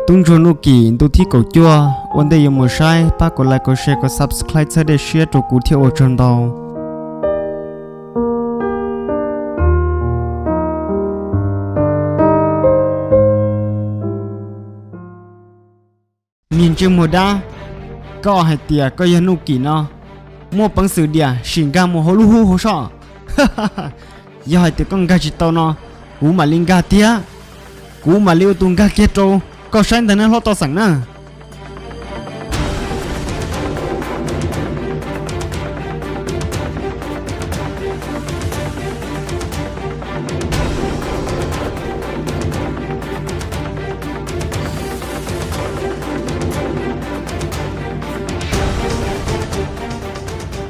tung cho nụ kỳ tu thi cầu chua vấn đề một sai ba có like có share có subscribe cho để share cho cụ theo ở trên đầu miền trung mùa đa có hai tia có yên nụ kỳ nó mua bằng sự địa xin ga mua hồ lu hu hồ sọ giờ hai tia con gà chỉ tao nó cú mà linh gà tia cú mà liêu tung gà kia trâu có sáng tới nên lo to sẵn nè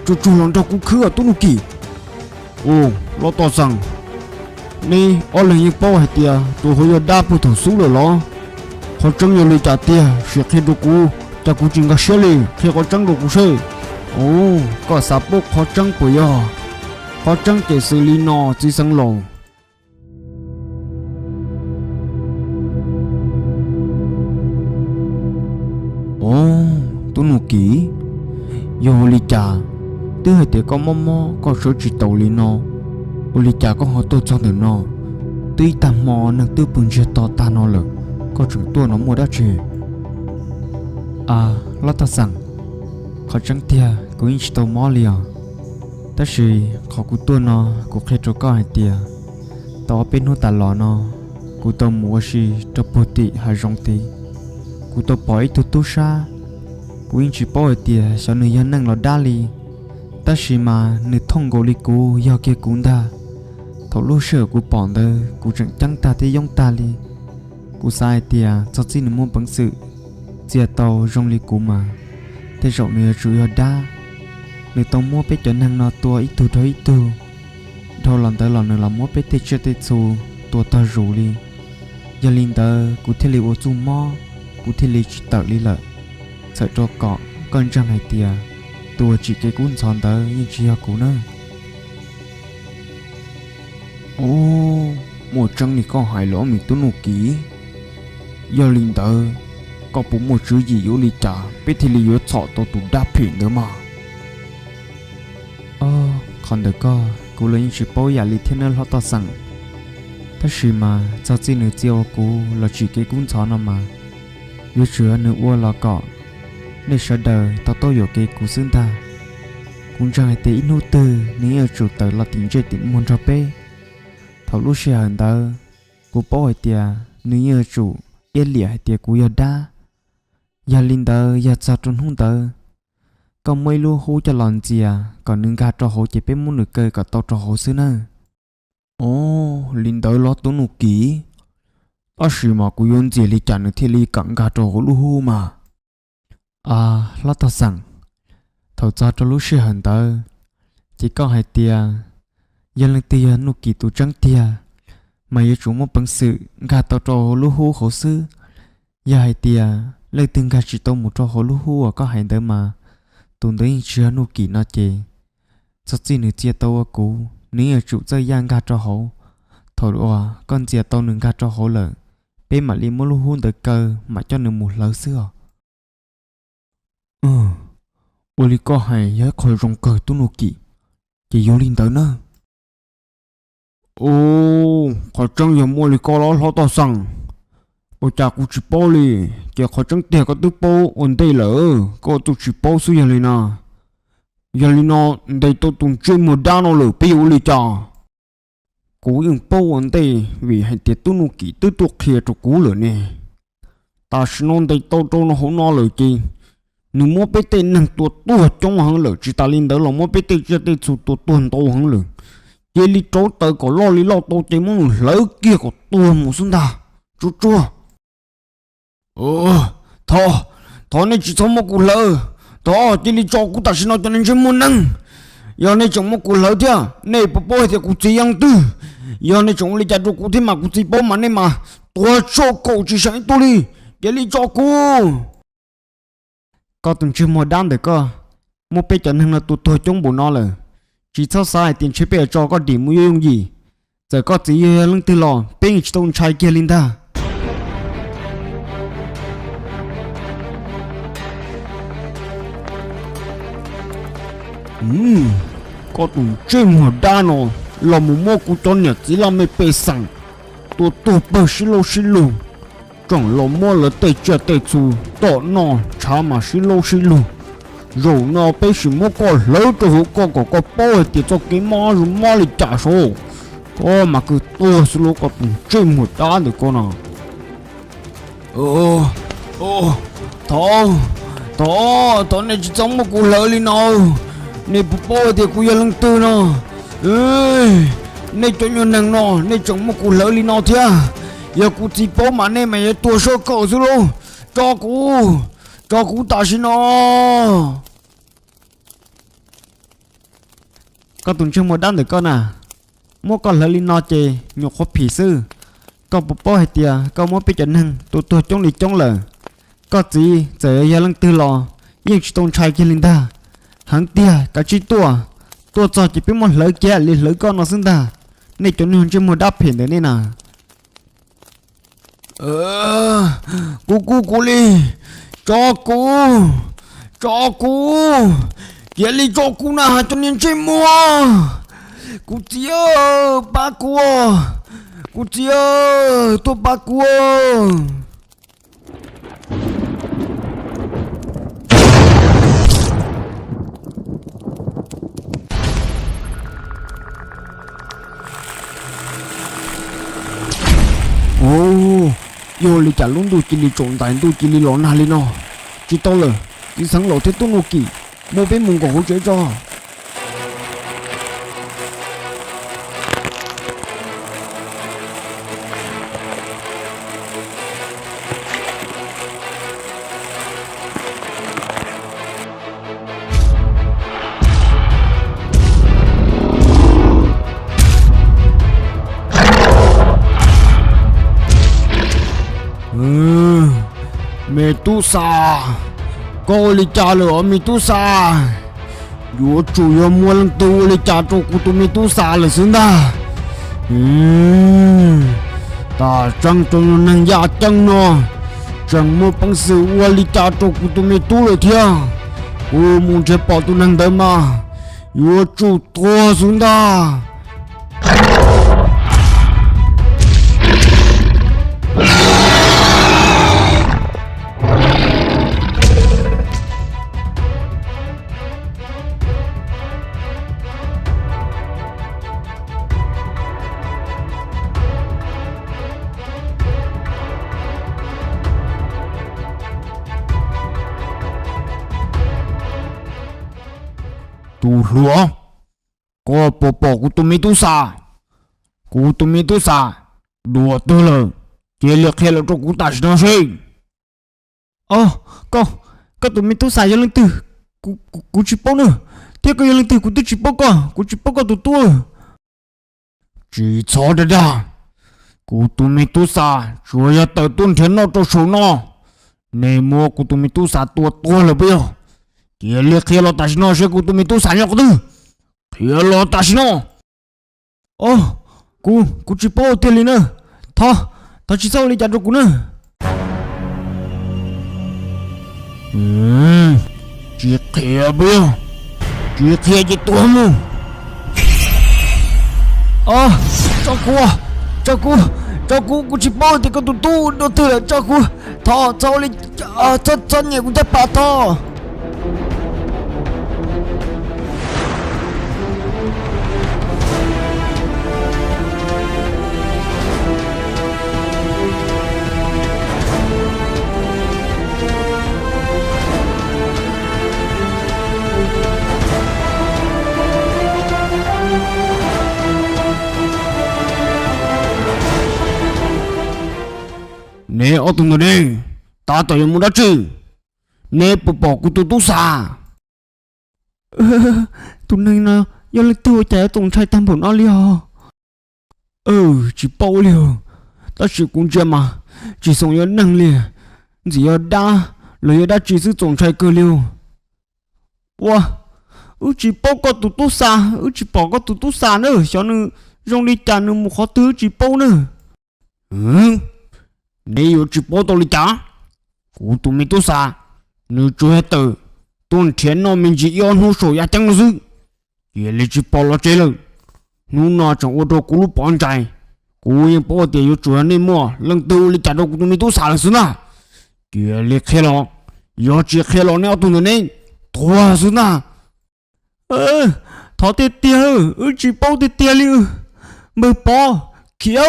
chú lòng cho cú khứ ở tôi nụ kỳ ồ lo to sẵn nè ở lần như bao hay tia tôi hồi đáp một thằng xuống rồi lo họ trăng nhiều lời trả tia sẽ khi đồ cú ta cú chừng gặp xe liền khi có trăng đồ cú xe ồ có sạp bốc họ trăng của yo họ trăng để xử lý nó chỉ sang lồng ồ tôi nụ kỹ yo lý trả tư hay để có mò có số chỉ tàu lý nó lý trả có họ tôi cho được nó tuy tạm mò nâng tư bừng chưa to ta nó lợ có chúng tôi nó mua đã chê à lo ta rằng họ chẳng tia cũng ít tàu mò liền ta chỉ họ của tôi nó cũng khi cho có hai tia tao bên hút ta lò nó của tôi mua gì cho bố tị hay rong tị của tôi bỏ ít tu sa của anh chỉ bỏ hai tia sao người dân năng lo đa li ta chỉ mà người thông gọi li của do kia cũng đa thầu lúa sữa của bọn đó của chẳng ta thấy giống ta li cú sai tia cho xin mua bằng sự chia tàu trong ly cú mà thế rộng nữa chủ yếu đa người tàu mua bé cho năng nó tua ít tu thôi ít tu thôi lần tới lần nữa là mua bé tê chưa tê su tua ta rủ đi giờ linh tới cú thiết lý ô chu mò cú thiết lý chỉ tự lý lợi sợ cho cọ con trăng này tia tua chỉ cái cuốn son tới như chia cú nữa ô một trăng này có hai lỗ mình tu nụ kỹ giờ linh tờ có bụng một chữ gì yếu lý trả biết thì lý yếu sọ tôi tụ đáp phiền nữa mà còn được co cô lấy những chữ bố giả lý thiên ơn họ ta rằng tất gì mà cho chi nữ chiêu cô là chỉ cái cuốn chó nào mà yếu chứa nữ ua là cọ để sợ đời tao tôi ở cái cú xương ta cũng chẳng hay tí nô tư nếu ở chủ tờ là tính chơi tính muốn cho bê thầu lúc xe hẳn tờ cô bố hỏi tìa nếu ở chủ yên lìa hay tiệc của đa gia linh tờ gia cha trốn hung tờ còn mấy lúa hú cho lòn gì à còn nương gà cho hổ chỉ biết muốn được cây cả tàu cho hổ xưa nè ô linh tờ lo tốn nụ kỹ bác sĩ mà cô yon gì li chẳng được thì li cẳng gà cho hổ lúa hú mà à lo tao rằng thầu cha cho lúa xe hẳn tờ chỉ có hai tia gia linh tia nụ kỹ tụ trắng tia mày chủ một bằng sự gà tao cho lúa hú khổ sư giờ hai tia lấy từng gà chỉ tao một cho hồ lúa hú ở có hai đứa mà tuần đấy chưa nụ kỳ nó chê sao chỉ nửa chia tao ở cũ nếu chủ chơi giang gà cho hồ thôi rồi con chia tao nửa gà cho hồ lợn bên mà li mua lúa hú tới cơ mà cho nửa một lỡ xưa ôi có hai nhớ khỏi rong cờ tu nụ kỳ chỉ vô linh tới nữa ô khỏi trăng giờ mua li co đó lo to rằng ôi cha cụ chỉ bao li chỉ khỏi trăng tiền có tư bao ổn đây lỡ có tụ chỉ bao suy giờ li na đây tôi tung chơi một đa nó lỡ bây giờ li cha cú dùng bao ổn đây vì hai tiền tu nụ kỹ tư tuột kia cho cú lỡ nè ta xin non đây tôi cho nó hỗn nó lỡ chi nếu mua bé tên năng tuột trong hàng lỡ chỉ ta linh đó là mua bé tên chưa tên số tuột hàng lỡ ye li trâu tờ có lo li lo tô chế mong lỡ kia có tua một xuân ta chua thọ này chỉ sống một cú lỡ thọ chỉ li cho cú ta xin nói cho nên chơi muốn năng giờ này chồng một cú lỡ thế này bố thì cú chỉ ăn tư giờ này chồng li trả cho cú thế mà cú chỉ bố mà này mà tua cho cậu chỉ sáng tôi đi ye li cho cú có từng chơi một đám được cơ một bé chân hơn là tụt thôi trong bộ nó rồi chỉ sau sai tiền chế bè cho có điểm mua用gì giờ có chỉ lưng từ lò bên tôn trai kia linh ta có tụng trên một đa nó là một mô của cho nhật chỉ là mấy bề sẵn tôi bơ xí lô chẳng là mô là tê chè tê chú tỏ nó chả mà xí lô rồi nó bê xí mô có lớn cho hữu có bó thì cho cái mô rồi mô lại trả số có mà cứ tôi xí lô có tụng trên một đa được con nào Thôi này chỉ giống một cụ lỡ đi nào này bố thì cụ giờ lăng tư nó này cho nhau năng nó này giống một cụ lỡ đi nào thia giờ cụ chỉ bố mà này mày tua số cậu rồi luôn cho cụ ta xin nó có tuần chung một đám được con à mua con lỡ đi nào chê nhục khó phỉ sư có bố hay tia có mua bị chấn hưng tôi trong đi trong lờ có gì giờ giờ lăng tư lò nhưng chỉ tôn trai kia linh ta hắn tia cả chỉ tua cho chỉ biết một lỡ kia liền lỡ con nó xưng ta này cho nên chỉ một đáp hiện đấy nè cô đi cho cô kia đi cho cô na cho nên chỉ mua cô chia ba cô chia tôi ba cô yo li chả luôn đu chỉ li trộn tại đu chỉ li lon nào li nó chỉ tao là chỉ sáng lộ thế tôi ngô kỳ mua bên mùng cổ hỗ trợ cho Medusa cô li cha lửa Medusa yo chủ yo mua lần tu li cha cho cô tu Medusa là xứng ta ta chẳng cho nó năng giá chẳng nó chẳng mua bằng sự qua li cha cho cô tu Medusa là thia cô muốn chơi bỏ tu năng tới mà yo chủ to xứng ta tu lúa có bỏ của tụi Medusa đùa tư lờ kia liệt hay là cho cụ ta nó gì có tụi Medusa cho lên từ cụ chỉ bao nữa thế cái lên từ cụ chỉ bao con tụi tôi chỉ cho đấy đã cụ tụi Medusa rồi ya tới tuần thiên nó cho số nó này mua cụ tụi Medusa tua là bao kia liệt hay là ta nó sẽ cụ tụi Medusa nhóc tư kia là ta nó cụ chỉ bao tiền lên nữa thà chỉ sao lên trả cho cụ nữa chiếc kia bill chiếc kia chỉ tua mu cho cô chỉ bao thì có tụi tu đồ thừa cho cô thà sao lên cho nhẹ cũng chắc bà thà nè ở tụi người đi ta tới muốn đã chứ nè bỏ của tụi tú xa tụi này nào do lấy tiêu trẻ tụi trai tam bổn nó liều chỉ bao liều ta chỉ cũng chưa mà chỉ sống nhớ năng liều chỉ ở đa lời đã chỉ giữ tụi trai cơ liều wow chỉ bao có tụi tú xa chỉ bỏ có tụi tú xa nữa cho nên rong đi trả nữa một khó thứ chỉ bao nữa nếu chỉ bỏ tôi đi trả, cụ tụi mình tôi xa, nếu chưa hết từ, tuần thiên nó mình chỉ yêu nó sổ ya chẳng nó dư. 也来去包了这了。努那trong ô tô cú lúc bọn chạy, cú yên bỏ tiền vô chuột nên mua, lần đầu đi trả đồ của tụi mình tu xả là xứ na. Kia liệt khai lo, giờ chỉ khai lo neo tụi mình, thua xứ na. Thọ tiền tiền, chỉ bao tiền tiền liu, mơ bỏ, kiểu.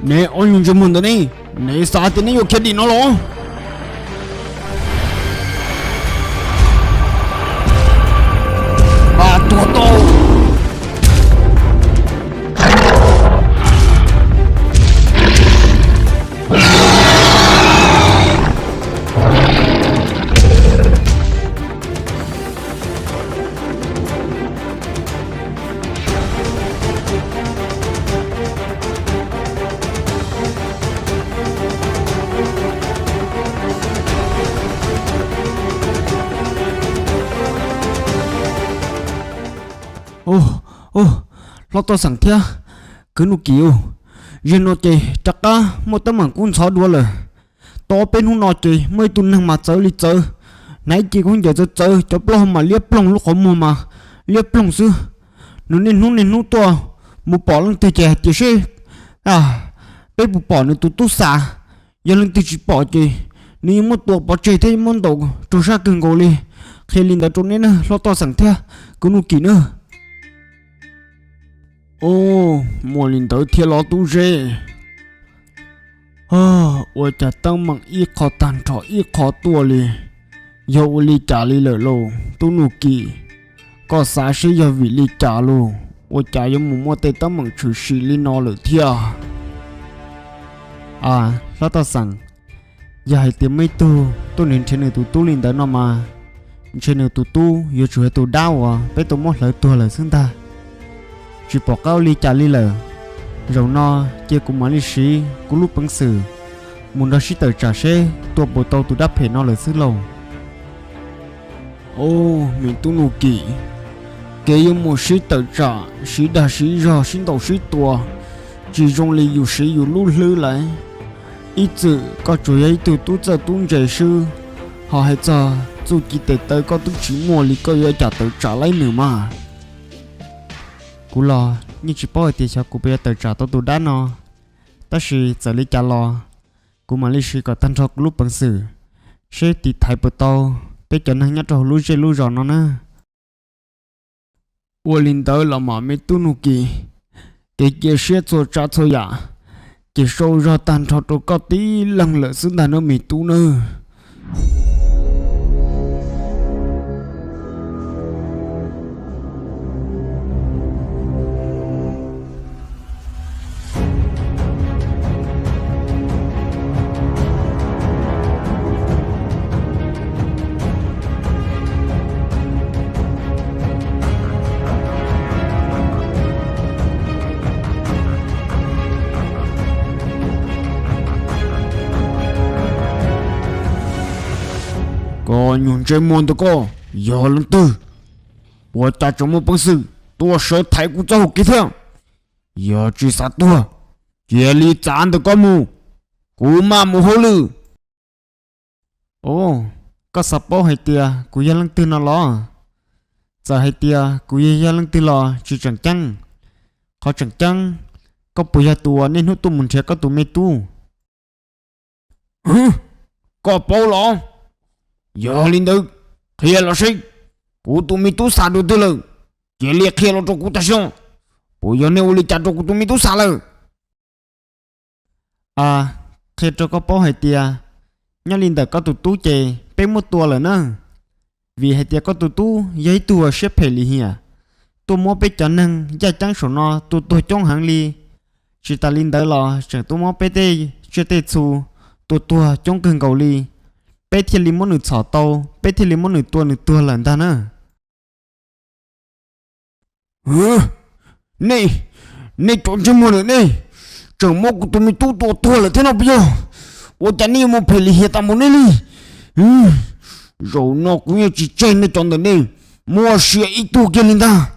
Nè ôn dùng cho mình đó đi, nè sao tiền này vô kia đi nó lo. Lo to sẵn thia, cứ nụ kiểu, riêng nó chê, chắc cả một tấm bằng cuốn xóa đua lời. To bên hôn nó chê, mới tuần năng mà chơi lý chơi. Nãy chị cũng giờ chơi, cho plong mà liếp plong lúc không mua mà, liếp plong xưa. Nó nên hôn to, một bỏ lưng từ chè chê xê. Bên một bỏ nữa tụt xa, giờ lưng từ chỉ bỏ chê. Nếu một tổ bỏ chê thấy môn đầu, trôi ra cưng gồ li. Khi linh đã trốn nên lo to sẵn thia, cứ nụ kỳ nữa. Mua linh tới thiên lo tu rê. Ôi chả tăng bằng ít khó tàn trọ ít khó tua li. Dẫu li trả li lỡ lô, tu nụ kỳ. Có xa xí giờ vì li trả lô. Ôi chả giống một mua tay tăng bằng trừ xì li nó lỡ thia. Lo to sẵn. Giờ hãy tìm mấy tu nên trên này tu linh tới nó mà. Trên này tu, giờ chủ hệ tu đau bé tu mất lỡ tua lỡ xứng ta. Chỉ bỏ cao li trả li lờ rồi nó chia cùng mà li xí cú lúc bằng sử muốn đó xí tờ trả xe tua bộ tàu tu đáp hệ nó lờ xứ lầu. Mình tu nụ kỹ kế yêu một xí tờ trả xí đà xí rò xí tàu xí tua chỉ trong li dù xí dù lúc lư lại ít chữ có chủ ấy từ tu giờ tu dạy sư họ hay cho dù chỉ để tới có tu chỉ mua li có yêu trả tờ trả lấy nữa mà. Cú lo nhưng chỉ bảo tiền cho cú bây giờ trả tao đá nó, ta chỉ giờ lấy trả lo, cú mà lấy chỉ có tăng cho lúc bằng sử, sẽ thì thay bữa tao, bây giờ năng nhát cho lú dê lú giòn nó nè. Linh tới là mà mấy tu nụ kỳ, cái kia sẽ cho trả cho ya, cái sâu ra tăng cho tôi có tí lăng lỡ xứng đáng nó mì tu nữa. Có nhún chơi môn tôi có, giờ lần tư. Tôi ta trong một bằng sự, tôi sợ thấy của cháu kỹ theo. Giờ chỉ sát tôi, kia lý chán tôi có mù, cú mà mù hô lư. Có sắp bó hay tìa, cú giờ lần tư nó lo. Giờ hay tìa, cú giờ lần tư lo, chỉ chẳng chăng. Khó chẳng chăng, có bùi hạ tùa nên hút tù mình sẽ có tù mê tu. Có bố lo. Giờ linh được, kia là gì? Cú tụi mình tu xả được từ lâu, kia liệt kia là cho cú ta xong. Bây giờ nếu liệt chặt cho cú tụi mình tu xả lâu. Khi cho có bó hay tìa, nhá linh được có tụi tu chê, bé một tua là nè. Vì hay tìa có tụi tu, giấy tua xếp hệ lì hìa. Tôi mua bé cho nâng, giá trắng sổ nó, tôi trong hàng lì. Chỉ ta linh được là, chẳng tôi mua bé tê, chưa tê xù, tôi trong cưng cầu lì. Bé thiên lý môn nữ xỏ tàu, bé thiên lý môn nữ tua lần ta nè. Này trốn chân môn nữa này. Chẳng mô của tụi mình tua là thế nào bây giờ. Ôi chả này một phải lý hiện tại môn này đi. Rồi nó cũng như chỉ chơi này tròn được này. Mua xịa ít tu kia lên ta.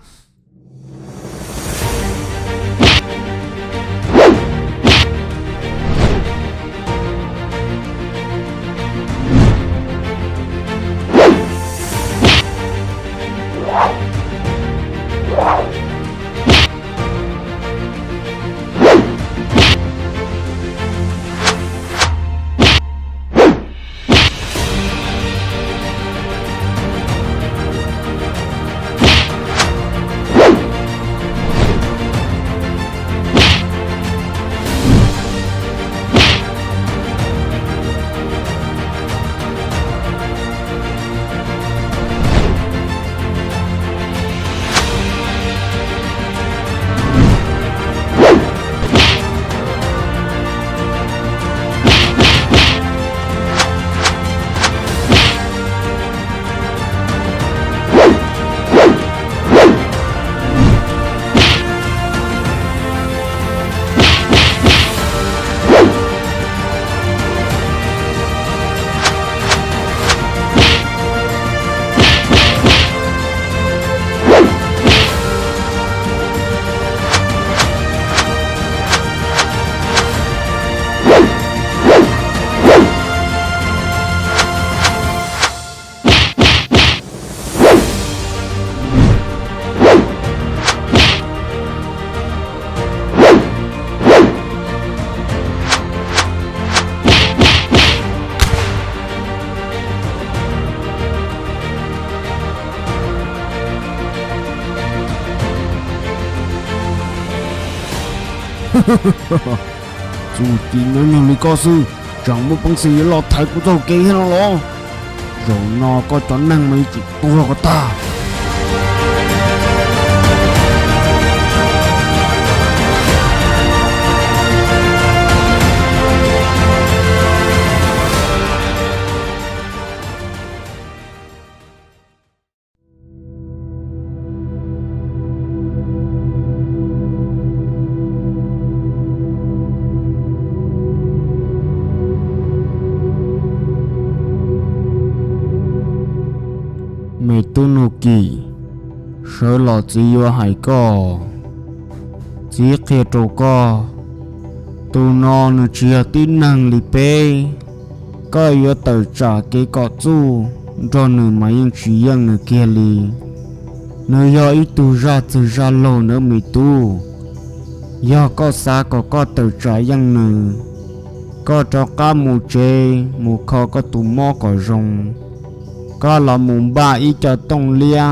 dù chỉ nhớ nhiều lý có sư chẳng một bằng sĩ lo thái của dầu kế hay nó lo rồi nó có cho năng mấy chị tua của ta mày tu nụ kỳ sợ lọ chỉ vô hải co chỉ kia trâu co tu nó nó chia tin năng li pe có yếu tờ trả cái cọ chu cho nửa máy yên chỉ yên nửa kia li nửa do ít tu ra từ ra lâu nữa mày tu do có xa có tờ trả yên nửa có cho cá mù chê mù kho có tu mò có rồng có là mùng ba ít cho tông lia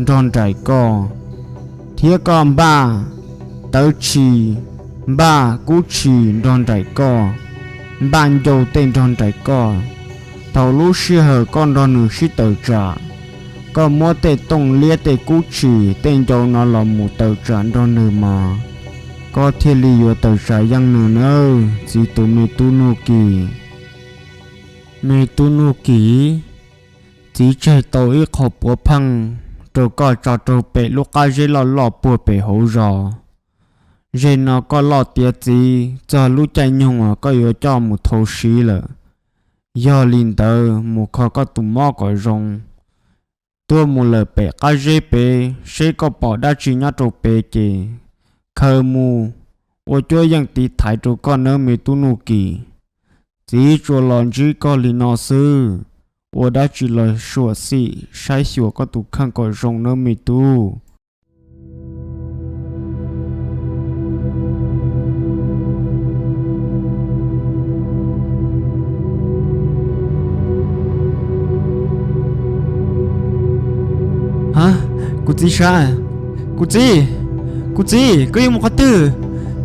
tròn trải co thiết con ba tớ chỉ ba cú chỉ tròn trải co ban dầu tên tròn trải co thầu lú xưa hở con đòn nửa xí tờ trả có mua tên tông lia tên cú chỉ tên dầu nó là một tờ trả tròn nửa mà có thiết lý vô tờ trả yang nửa nữa chỉ tụi mày tu nô kỳ chỉ chơi tôi ít học bữa phăng rồi có cho tôi bé lúc cái gì lọ bữa bé hậu rò rồi nó có lọ tiệt gì cho lúc chạy nhung có yếu cho một thầu xí了do linh tờ một khó có tụm mò có rong tôi một lời bé cái gì bé sẽ có bỏ đa chỉ nhá tôi bé kì khờ mù tôi cho yang tí thái tôi có nữa mày tu nụ kỳ chỉ cho lon chỉ có linh nó sư我đã chỉ là sửa xị sai sửa có tụ khăn có rong nữa mày tu hả cụ gì sao cụ gì có yêu một cái từ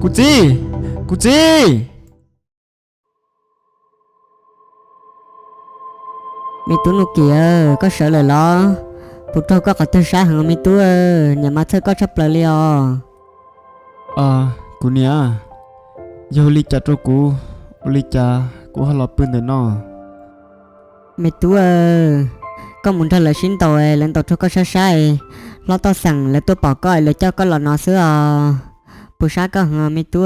cụ gì mi tu nụ kìa có sợ lời lo bút trâu có cả tên sáng hàng mi tu nhà má thơ có chấp lời liò cụ nia giờ li cha cho cụ li cha cụ hay là pin để nó mi tu có muốn thơ lời xin tàu lên tàu trâu có sai sai lo tao sẵn là tôi bỏ coi là cho có lọ nó xưa bút sáng có hàng mi tu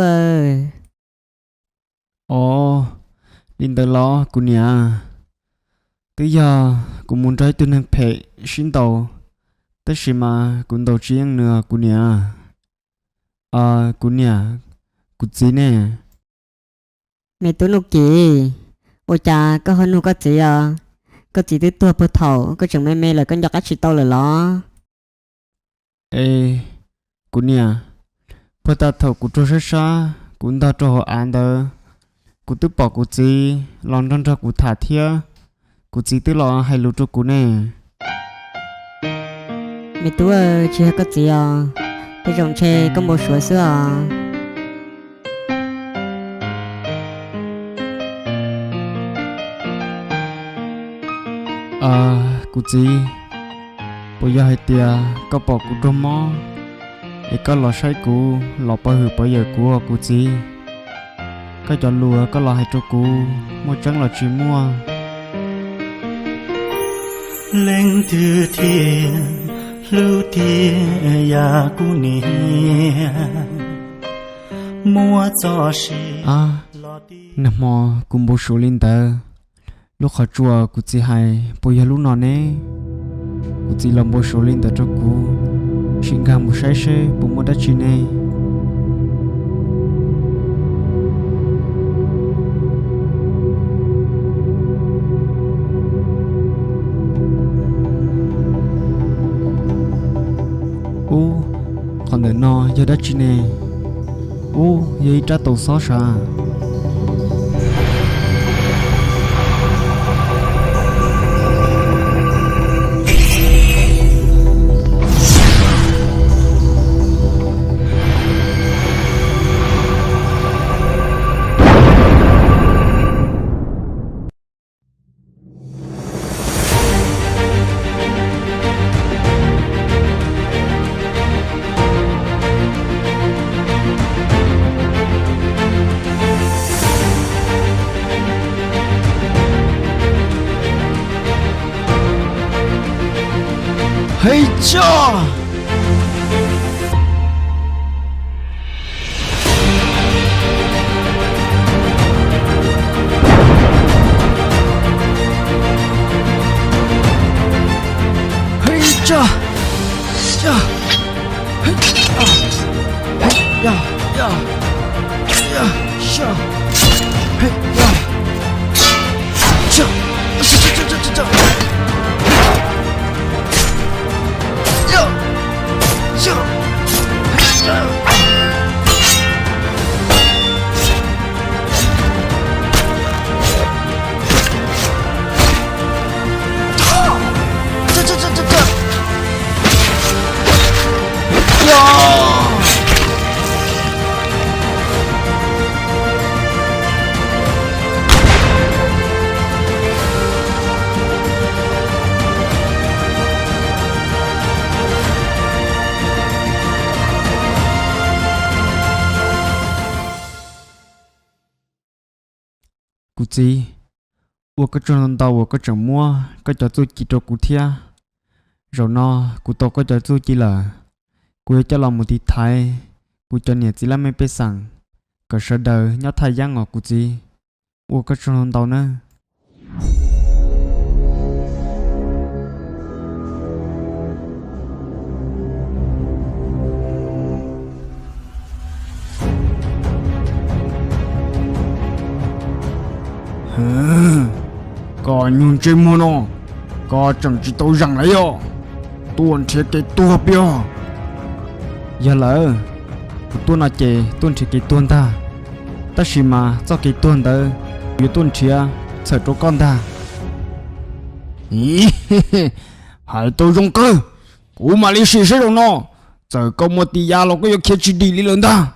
linh tờ lo cụ nia tới giờ cũng muốn trái tôi nên phải xin tàu tới khi mà cũng đầu chiến nữa cụ nè cụ nè cụ gì nè mẹ tôi nụ kì ôi cha có hơn nụ có gì có gì tới tua bơ thầu có chừng mẹ là con giọt cá chỉ tàu là lo ê cụ nè bơ ta thầu cụ cho xa cũng ta cho họ ăn đó cụ tự bỏ cụ gì lòng trong cho cụ thả thiê cụ chỉ tự lo hay lú cho cụ nè mẹ tú chưa có gì tôi trồng tre có một số xưa cụ chỉ bây giờ hay tia có bỏ cụ trong mò ấy có lo sai cụ lo bao hử bao giờ cụ chỉ có cho lúa có lo hay cho cụ một trắng là chỉ mua lên từ thiên lưu thiên ya cu ni mua cho si nằm mò cùng bố số linh tờ lúc họ chùa cụ chỉ hay bây giờ lúc nào nè cụ chỉ làm bố số linh tờ cho cụ xin cảm một sai xe bố mua đất chi nè còn để nó giờ đất chi nè vậy trả tàu xóa xa 嘿cha嘿cha cha嘿呀呀呀下嘿呀这这呀呀嘿呀呀！ cụ gì我个种到我个种mua个叫做几多cụ thia rồi nó cụ to cái cho chú chỉ là cụ cho lòng một tí thái cụ cho nhiệt chỉ là mấy bé sẵn cái sợ đời nhớ thay giang ngọt cụ gì ô cái tròn tàu nữa có nhung chơi mua nó có chẳng chỉ tôi rằng lấy yo tuần thiết cái tua bia giờ lỡ tuần nào chè tuần chỉ cái tuần ta ta chỉ mà cho cái tuần đó vì tuần chia sợ chỗ con ta ý hai tôi dùng cơ cú mà lý sĩ sẽ đâu nó giờ có một tí giá nó có yêu kia chỉ đi lý lớn ta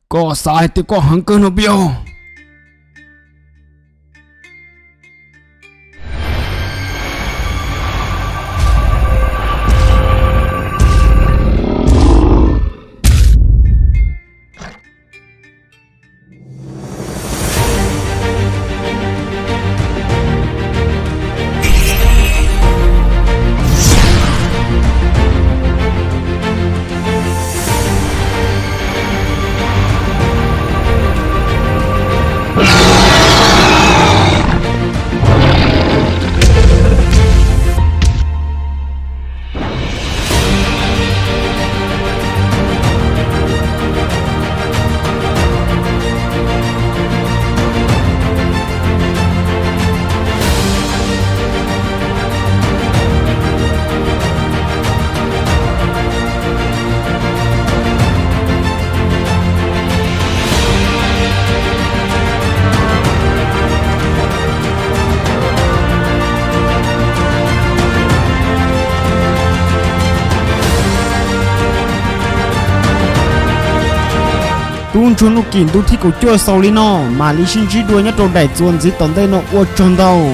có sai thì có hẳn cơn nó biểu tuôn chuồn lúc kín tu thi cổ chua sau li nó mà lý sinh chỉ đuôi nhát trâu đại chuồn dí tận đây nó uất tròn đầu